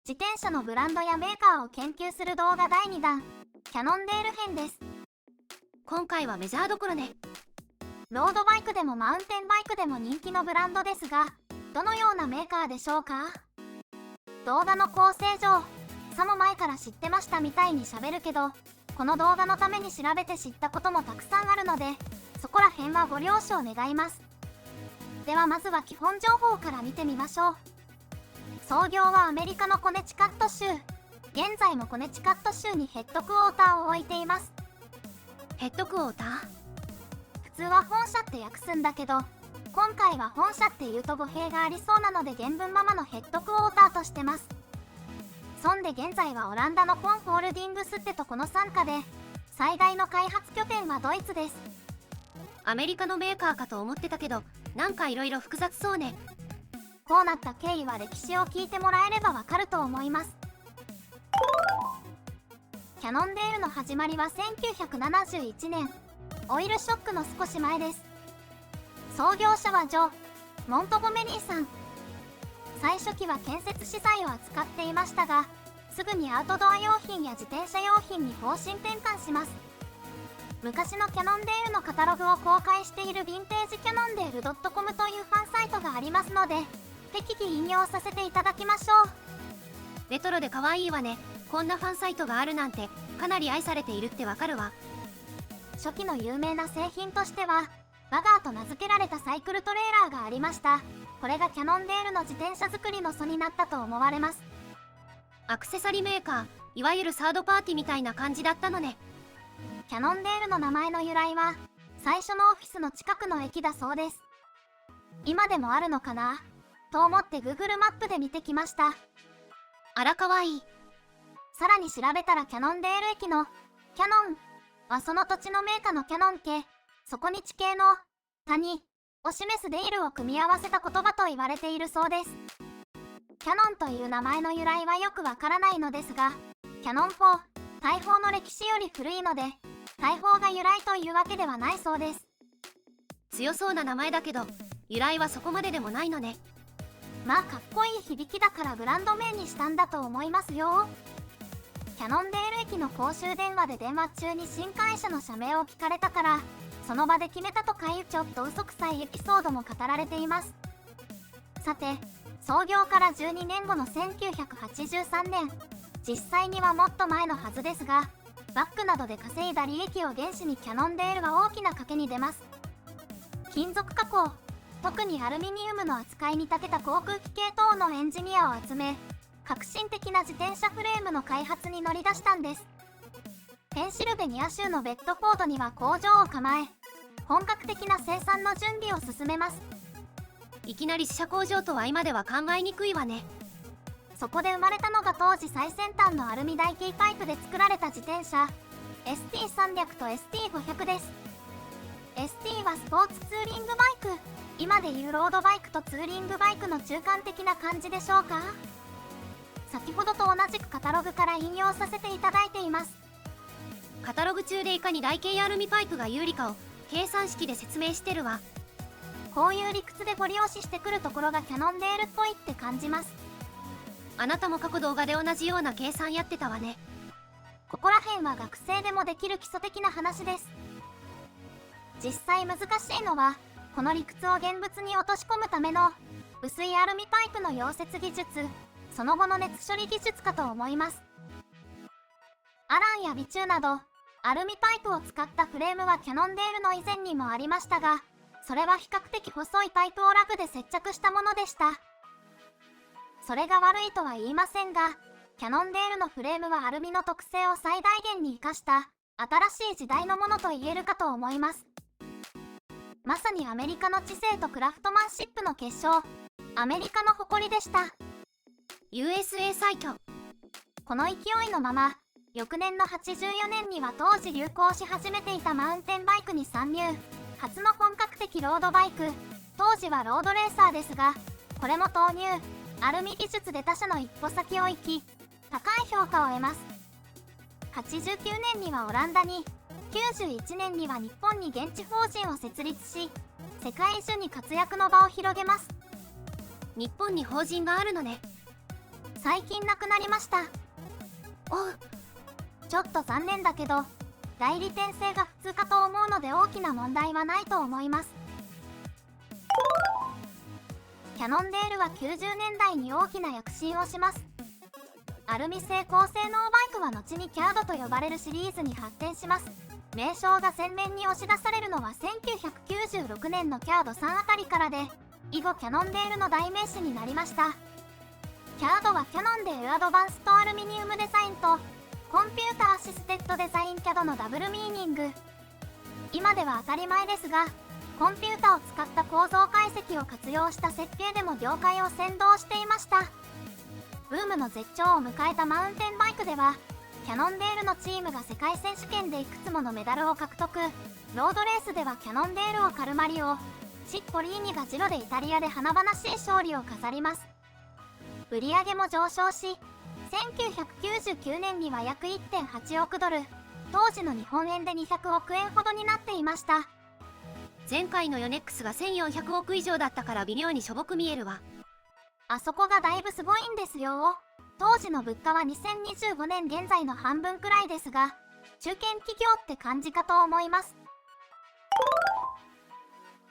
自転車のブランドやメーカーを研究する動画第2弾、キャノンデール編です。今回はメジャーどころね。ロードバイクでもマウンテンバイクでも人気のブランドですが、どのようなメーカーでしょうか？動画の構成上、さも前から知ってましたみたいに喋るけど、この動画のために調べて知ったこともたくさんあるので、そこら辺はご了承願います。ではまずは基本情報から見てみましょう。創業はアメリカのコネチカット州。現在もコネチカット州にヘッドクォーターを置いています。ヘッドクォーター？普通は本社って訳すんだけど、今回は本社って言うと語弊がありそうなので原文ままのヘッドクォーターとしてます。そんで現在はオランダのコンホールディングスってとこの傘下で、最大の開発拠点はドイツです。アメリカのメーカーかと思ってたけど、なんかいろいろ複雑そうね。こうなった経緯は歴史を聞いてもらえればわかると思います。キャノンデールの始まりは1971年、オイルショックの少し前です。創業者はジョー・モントゴメリーさん。最初期は建設資材を扱っていましたが、すぐにアウトドア用品や自転車用品に方針転換します。昔のキャノンデールのカタログを公開しているヴィンテージキャノンデール .com というファンサイトがありますので、適宜引用させていただきましょう。レトロで可愛いわね。こんなファンサイトがあるなんて、かなり愛されているってわかるわ。初期の有名な製品としては、バガーと名付けられたサイクルトレーラーがありました。これがキャノンデールの自転車作りの祖になったと思われます。アクセサリーメーカー、いわゆるサードパーティーみたいな感じだったのね。キャノンデールの名前の由来は、最初のオフィスの近くの駅だそうです。今でもあるのかなと思って Google マップで見てきました。あらかわいい。さらに調べたらキャノンデール駅のキャノンはその土地の名家のキャノン家、そこに地形の谷を示すデイルを組み合わせた言葉と言われているそうです。キャノンという名前の由来はよくわからないのですが、キャノン砲、大砲の歴史より古いので、大砲が由来というわけではないそうです。強そうな名前だけど、由来はそこまででもないのね。まあかっこいい響きだからブランド名にしたんだと思いますよ。キャノンデール駅の公衆電話で電話中に新会社の社名を聞かれたから、その場で決めたとかいうちょっと嘘くさいエピソードも語られています。さて、創業から12年後の1983年、実際にはもっと前のはずですが、バッグなどで稼いだ利益を原資にキャノンデールは大きな賭けに出ます。金属加工、特にアルミニウムの扱いに長けた航空機系統のエンジニアを集め、革新的な自転車フレームの開発に乗り出したんです。ペンシルベニア州のベッドフォードには工場を構え、本格的な生産の準備を進めます。いきなり自社工場とは今では考えにくいわね。そこで生まれたのが当時最先端のアルミ台形パイプで作られた自転車 ST300 と ST500 です。 ST はスポーツツーリングバイク、今でいうロードバイクとツーリングバイクの中間的な感じでしょうか。先ほどと同じくカタログから引用させていただいています。カタログ中でいかに台形アルミパイプが有利かを計算式で説明してるわ。こういう理屈でご利用ししてくるところがキャノンデールっぽいって感じます。あなたも過去動画で同じような計算やってたわね。ここら辺は学生でもできる基礎的な話です。実際難しいのは、この理屈を現物に落とし込むための薄いアルミパイプの溶接技術、その後の熱処理技術かと思います。アランやビチューなど、アルミパイプを使ったフレームはキャノンデールの以前にもありましたが、それは比較的細いパイプをラグで接着したものでした。それが悪いとは言いませんが、キャノンデールのフレームはアルミの特性を最大限に生かした新しい時代のものと言えるかと思います。まさにアメリカの知性とクラフトマンシップの結晶、アメリカの誇りでした。 USA 最強。この勢いのまま、翌年の84年には当時流行し始めていたマウンテンバイクに参入。初の本格的ロードバイク、当時はロードレーサーですが、これも投入、アルミ技術で他社の一歩先を行き、高い評価を得ます。89年にはオランダに、91年には日本に現地法人を設立し、世界中に活躍の場を広げます。日本に法人があるのね。最近亡くなりました。おう。ちょっと残念だけど、代理店制が普通かと思うので大きな問題はないと思います。キャノンデールは90年代に大きな躍進をします。アルミ製高性能バイクは後にキャードと呼ばれるシリーズに発展します。名称が前面に押し出されるのは1996年のキャード3あたりからで、以後キャノンデールの代名詞になりました。キャードはキャノンデールアドバンストアルミニウムデザインとコンピュータアシステッドデザインキャドのダブルミーニング。今では当たり前ですが、コンピュータを使った構造解析を活用した設計でも業界を先導していました。ブームの絶頂を迎えたマウンテンバイクでは、キャノンデールのチームが世界選手権でいくつものメダルを獲得。ロードレースではキャノンデールをカルマリオ、チッポリーニがジロでイタリアで華々しい勝利を飾ります。売上も上昇し、1999年には約 1.8 億ドル、当時の日本円で200億円ほどになっていました。前回のヨネックスが1400億以上だったから微妙にしょぼく見えるわ。あそこがだいぶすごいんですよ。当時の物価は2025年現在の半分くらいですが、中堅企業って感じかと思います。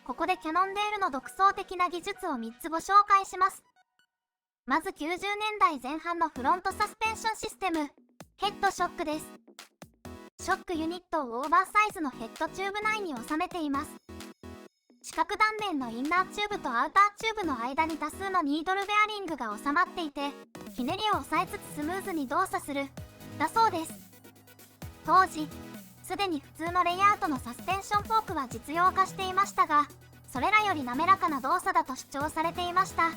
ここでキャノンデールの独創的な技術を3つご紹介します。まず90年代前半のフロントサスペンションシステム、ヘッドショックです。ショックユニットをオーバーサイズのヘッドチューブ内に収めています。四角断面のインナーチューブとアウターチューブの間に多数のニードルベアリングが収まっていて、ひねりを抑えつつスムーズに動作する、だそうです。当時、すでに普通のレイアウトのサスペンションフォークは実用化していましたが、それらより滑らかな動作だと主張されていました。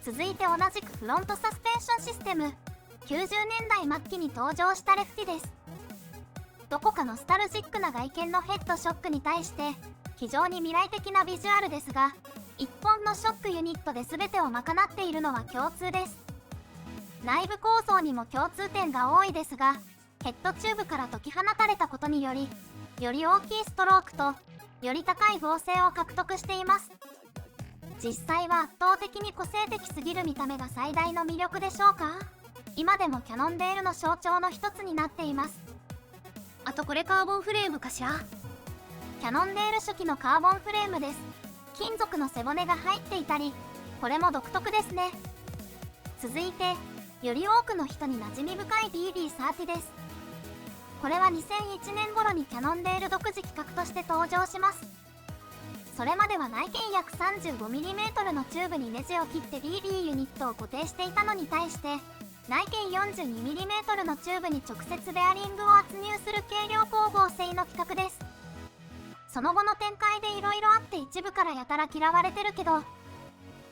続いて同じくフロントサスペンションシステム、90年代末期に登場したレフティです。どこかノスタルジックな外見のヘッドショックに対して、非常に未来的なビジュアルですが、一本のショックユニットで全てを賄っているのは共通です。内部構造にも共通点が多いですが、ヘッドチューブから解き放たれたことにより、より大きいストロークと、より高い剛性を獲得しています。実際は圧倒的に個性的すぎる見た目が最大の魅力でしょうか。今でもキャノンデールの象徴の一つになっています。あとこれカーボンフレームかしら。キャノンデール初期のカーボンフレームです。金属の背骨が入っていたり、これも独特ですね。続いて、より多くの人に馴染み深い DD30 です。これは2001年頃にキャノンデール独自企画として登場します。それまでは内径約 35mm のチューブにネジを切って DD ユニットを固定していたのに対して、内径 42mm のチューブに直接ベアリングを圧入する軽量光合成の企画です。その後の展開で色々あって一部からやたら嫌われてるけど、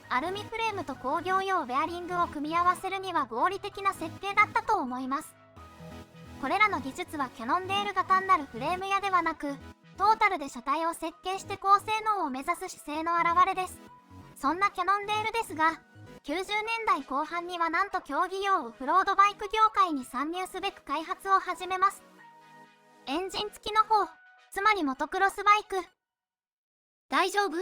アルミフレームと工業用ベアリングを組み合わせるには合理的な設計だったと思います。これらの技術はキャノンデールが単なるフレーム屋ではなく、トータルで車体を設計して高性能を目指す姿勢の表れです。そんなキャノンデールですが、90年代後半にはなんと競技用オフロードバイク業界に参入すべく開発を始めます。エンジン付きの方、つまりモトクロスバイク。大丈夫？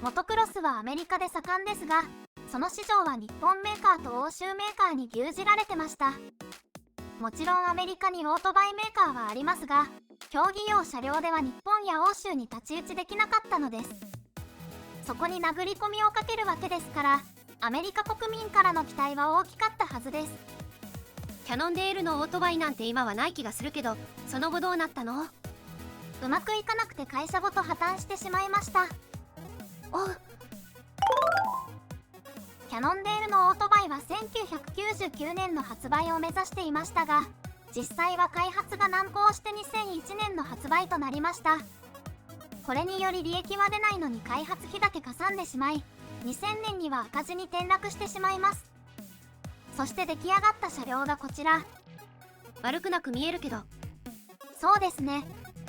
モトクロスはアメリカで盛んですが、その市場は日本メーカーと欧州メーカーに牛耳られてました。もちろんアメリカにオートバイメーカーはありますが、競技用車両では日本や欧州に太刀打ちできなかったのです。そこに殴り込みをかけるわけですから、アメリカ国民からの期待は大きかったはずです。キャノンデールのオートバイなんて今はない気がするけど、その後どうなったの？うまくいかなくて会社ごと破綻してしまいました。おう。キャノンデールのオートバイは1999年の発売を目指していましたが、実際は開発が難航して2001年の発売となりました。これにより利益は出ないのに開発費だけかさんでしまい、2000年には赤字に転落してしまいます。そして出来上がった車両がこちら。悪くなく見えるけど。そうですね。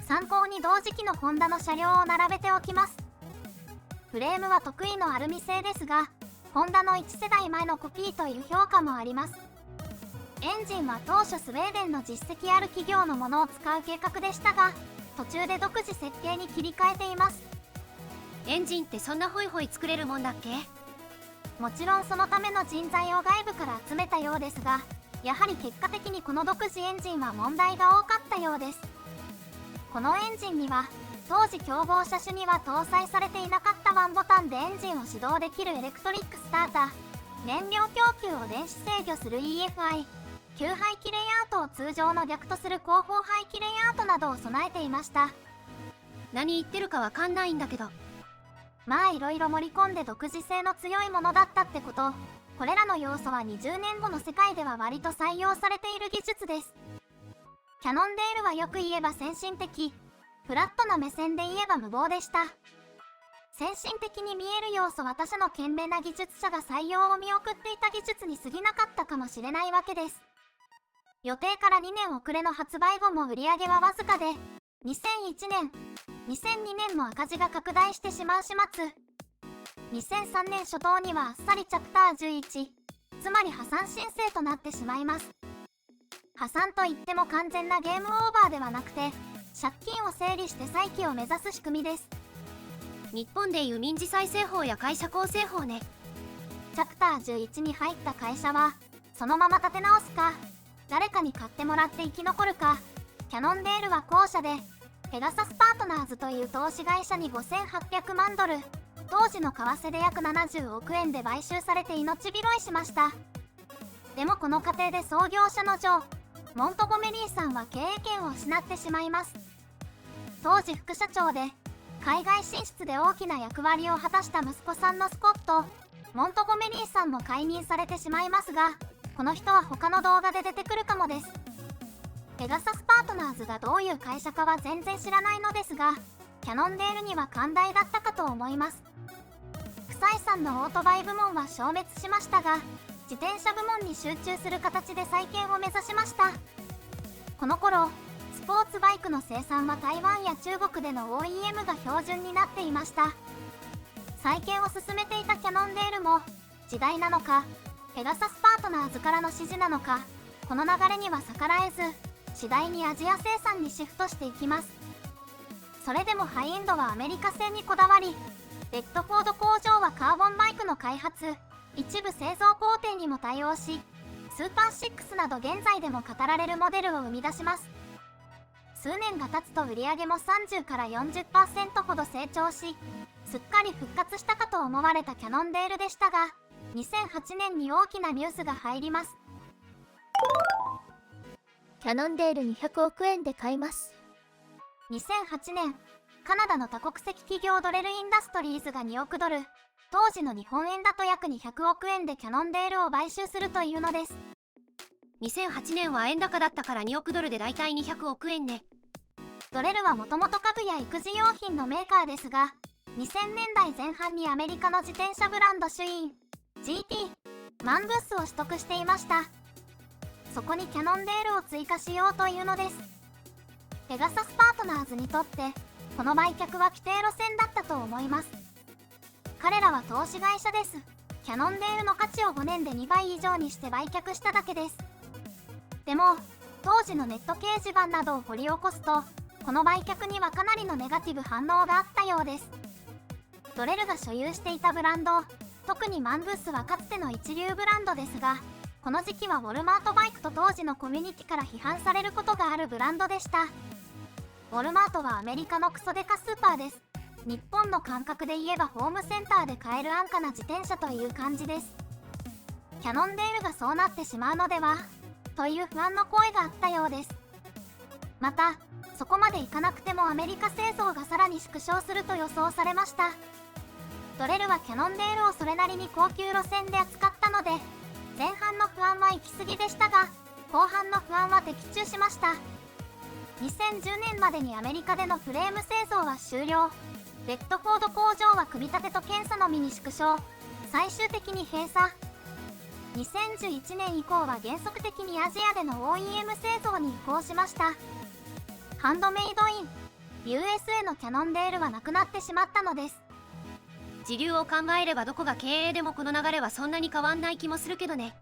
参考に同時期のホンダの車両を並べておきます。フレームは得意のアルミ製ですが、ホンダの1世代前のコピーという評価もあります。エンジンは当初スウェーデンの実績ある企業のものを使う計画でしたが、途中で独自設計に切り替えています。エンジンってそんなホイホイ作れるもんだっけ？もちろんそのための人材を外部から集めたようですが、やはり結果的にこの独自エンジンは問題が多かったようです。このエンジンには当時競合車種には搭載されていなかったワンボタンでエンジンを始動できるエレクトリックスターター、燃料供給を電子制御する EFI、給排気レイアウトを通常の逆とする後方排気レイアウトなどを備えていました。何言ってるかわかんないんだけど。まあいろいろ盛り込んで独自性の強いものだったってこと。これらの要素は20年後の世界では割と採用されている技術です。キャノンデールはよく言えば先進的、フラットな目線で言えば無謀でした。先進的に見える要素は他社の賢明な技術者が採用を見送っていた技術に過ぎなかったかもしれないわけです。予定から2年遅れの発売後も売り上げはわずかで、2001年、2002年も赤字が拡大してしまう始末。2003年初頭にはあっさりチャプター11、つまり破産申請となってしまいます。破産といっても完全なゲームオーバーではなくて、借金を整理して再起を目指す仕組みです。日本でいう民事再生法や会社構成法ね。チャプター11に入った会社は、そのまま立て直すか、誰かに買ってもらって生き残るか。キャノンデールは後者で、ペガサスパートナーズという投資会社に5800万ドル、当時の為替で約70億円で買収されて命拾いしました。でもこの過程で創業者のジョー・モントゴメリーさんは経営権を失ってしまいます。当時副社長で、海外進出で大きな役割を果たした息子さんのスコット・モントゴメリーさんも解任されてしまいますが、この人は他の動画で出てくるかもです。ペガサスパートナーズがどういう会社かは全然知らないのですが、キャノンデールには寛大だったかと思います。不採算のオートバイ部門は消滅しましたが、自転車部門に集中する形で再建を目指しました。この頃、スポーツバイクの生産は台湾や中国での OEM が標準になっていました。再建を進めていたキャノンデールも、時代なのか、ペガサスパートナーズからの指示なのか、この流れには逆らえず、次第にアジア生産にシフトしていきます。それでもハイエンドはアメリカ製にこだわり、レッドフォード工場はカーボンバイクの開発、一部製造工程にも対応し、スーパー6など現在でも語られるモデルを生み出します。数年が経つと売り上げも30から 40% ほど成長し、すっかり復活したかと思われたキャノンデールでしたが、2008年に大きなニュースが入ります。キャノンデール200億円で買います。2008年、カナダの多国籍企業ドレルインダストリーズが2億ドル、当時の日本円だと約200億円でキャノンデールを買収するというのです。2008年は円高だったから2億ドルでだいたい200億円ね。ドレルはもともと家具や育児用品のメーカーですが、2000年代前半にアメリカの自転車ブランドシュイーン、GT、マンブースを取得していました。そこにキャノンデールを追加しようというのです。ペガサスパートナーズにとって、この売却は規定路線だったと思います。彼らは投資会社です。キャノンデールの価値を5年で2倍以上にして売却しただけです。でも、当時のネット掲示板などを掘り起こすと、この売却にはかなりのネガティブ反応があったようです。ドレルが所有していたブランド、特にマンブースはかつての一流ブランドですが、この時期はウォルマートバイクと当時のコミュニティから批判されることがあるブランドでした。ウォルマートはアメリカのクソデカスーパーです。日本の感覚で言えばホームセンターで買える安価な自転車という感じです。キャノンデールがそうなってしまうのではという不安の声があったようです。また、そこまでいかなくてもアメリカ製造がさらに縮小すると予想されました。ドレルはキャノンデールをそれなりに高級路線で扱ったので、前半の不安は行き過ぎでしたが、後半の不安は的中しました。2010年までにアメリカでのフレーム製造は終了。レッドフォード工場は組み立てと検査のみに縮小。最終的に閉鎖。2011年以降は原則的にアジアでの OEM 製造に移行しました。ハンドメイドイン USA のキャノンデールはなくなってしまったのです。時流を考えればどこが経営でもこの流れはそんなに変わんない気もするけどね。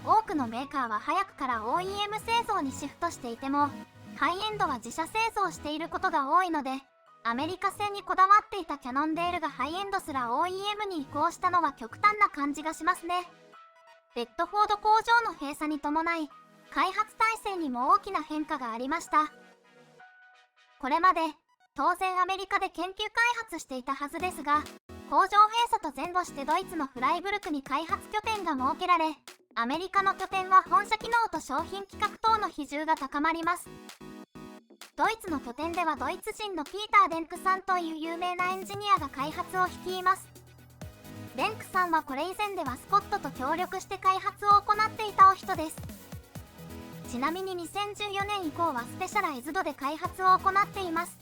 多くのメーカーは早くから OEM 製造にシフトしていても、ハイエンドは自社製造していることが多いので、アメリカ製にこだわっていたキャノンデールがハイエンドすら OEM に移行したのは極端な感じがしますね。ベッドフォード工場の閉鎖に伴い、開発体制にも大きな変化がありました。これまで、当然アメリカで研究開発していたはずですが、工場閉鎖と前後してドイツのフライブルクに開発拠点が設けられ、アメリカの拠点は本社機能と商品企画等の比重が高まります。ドイツの拠点ではドイツ人のピーター・デンクさんという有名なエンジニアが開発を率います。デンクさんはこれ以前ではスコットと協力して開発を行っていたお人です。ちなみに2014年以降はスペシャライズドで開発を行っています。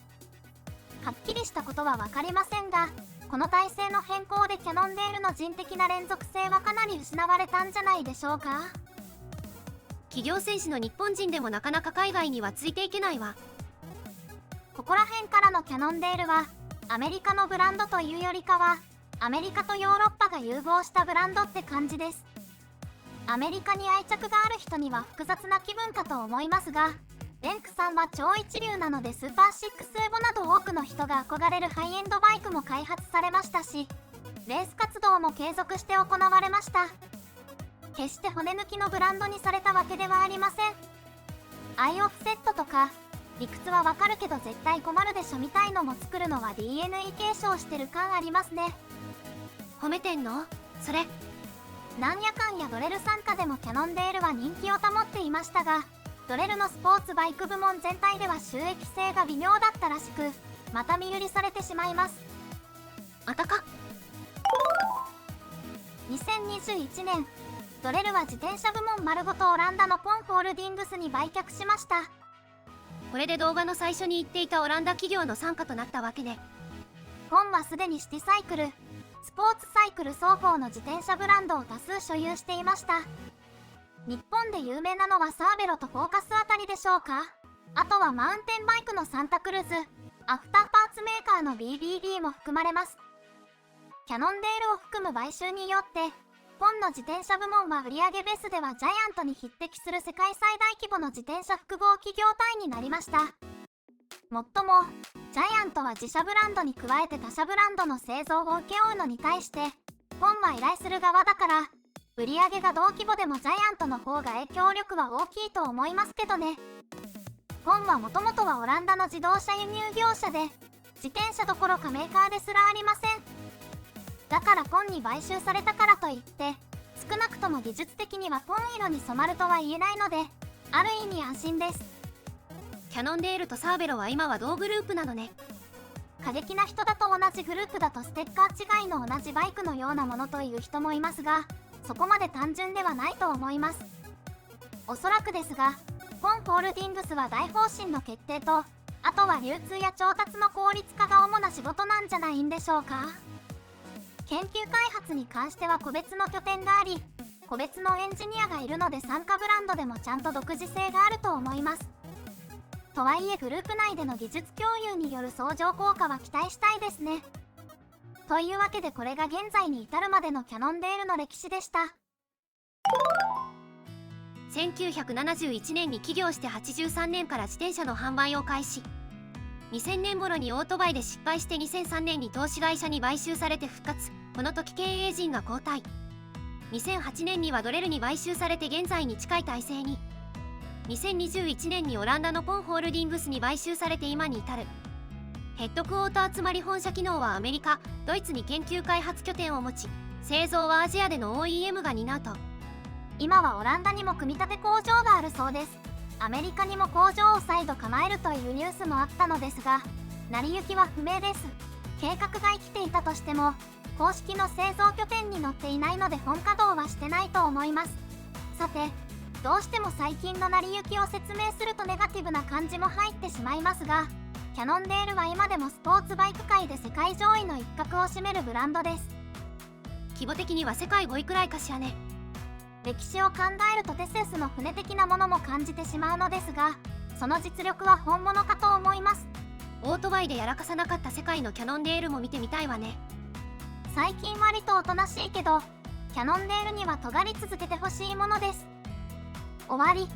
はっきりしたことは分かりませんが、この体制の変更でキャノンデールの人的な連続性はかなり失われたんじゃないでしょうか。企業戦士の日本人でもなかなか海外にはついていけないわ。ここら辺からのキャノンデールはアメリカのブランドというよりかはアメリカとヨーロッパが融合したブランドって感じです。アメリカに愛着がある人には複雑な気分かと思いますが、デンクさんは超一流なのでスーパー6エボなど多くの人が憧れるハイエンドバイクも開発されましたし、レース活動も継続して行われました。決して骨抜きのブランドにされたわけではありません。アイオフセットとか理屈はわかるけど絶対困るでしょみたいのも作るのは DNA 継承してる感ありますね。褒めてんの？それ。なんやかんやドレル傘下でもキャノンデールは人気を保っていましたが、ドレルのスポーツバイク部門全体では収益性が微妙だったらしく、また見売りされてしまいます。あたか。2021年、ドレルは自転車部門丸ごとオランダのポンホールディングスに売却しました。これで動画の最初に言っていたオランダ企業の傘下となったわけね。ポンはすでにシティサイクル、スポーツサイクル双方の自転車ブランドを多数所有していました。日本で有名なのはサーベロとフォーカスあたりでしょうか。あとはマウンテンバイクのサンタクルーズ、アフターパーツメーカーの BBD も含まれます。キャノンデールを含む買収によって、ポンの自転車部門は売上ベースではジャイアントに匹敵する世界最大規模の自転車複合企業体になりました。もっとも、ジャイアントは自社ブランドに加えて他社ブランドの製造を請け負うのに対して、ポンは依頼する側だから、売上が同規模でもジャイアントの方が影響力は大きいと思いますけどね。ポンはもともとはオランダの自動車輸入業者で、自転車どころかメーカーですらありません。だからポンに買収されたからといって、少なくとも技術的にはポン色に染まるとは言えないので、ある意味安心です。キャノンデールとサーベロは今は同グループなのね。過激な人だと同じグループだとステッカー違いの同じバイクのようなものという人もいますが、そこまで単純ではないと思います。おそらくですが、ポンホールディングスは大方針の決定と、あとは流通や調達の効率化が主な仕事なんじゃないんでしょうか。研究開発に関しては個別の拠点があり、個別のエンジニアがいるので参加ブランドでもちゃんと独自性があると思います。とはいえグループ内での技術共有による相乗効果は期待したいですね。というわけでこれが現在に至るまでのキャノンデールの歴史でした。1971年に起業して83年から自転車の販売を開始。2000年頃にオートバイで失敗して2003年に投資会社に買収されて復活。この時経営陣が交代。2008年にはドレルに買収されて現在に近い体制に。2021年にオランダのポンホールディングスに買収されて今に至る。ヘッドクォーターつまり本社機能はアメリカ、ドイツに研究開発拠点を持ち、製造はアジアでの OEM が担うと。今はオランダにも組み立て工場があるそうです。アメリカにも工場を再度構えるというニュースもあったのですが、成り行きは不明です。計画が生きていたとしても、公式の製造拠点に載っていないので本稼働はしてないと思います。さて、どうしても最近の成り行きを説明するとネガティブな感じも入ってしまいますが、キャノンデールは今でもスポーツバイク界で世界上位の一角を占めるブランドです。規模的には世界5位くらいかしらね。歴史を考えるとテセウスの船的なものも感じてしまうのですが、その実力は本物かと思います。オートバイでやらかさなかった世界のキャノンデールも見てみたいわね。最近割とおとなしいけど、キャノンデールには尖り続けてほしいものです。終わり。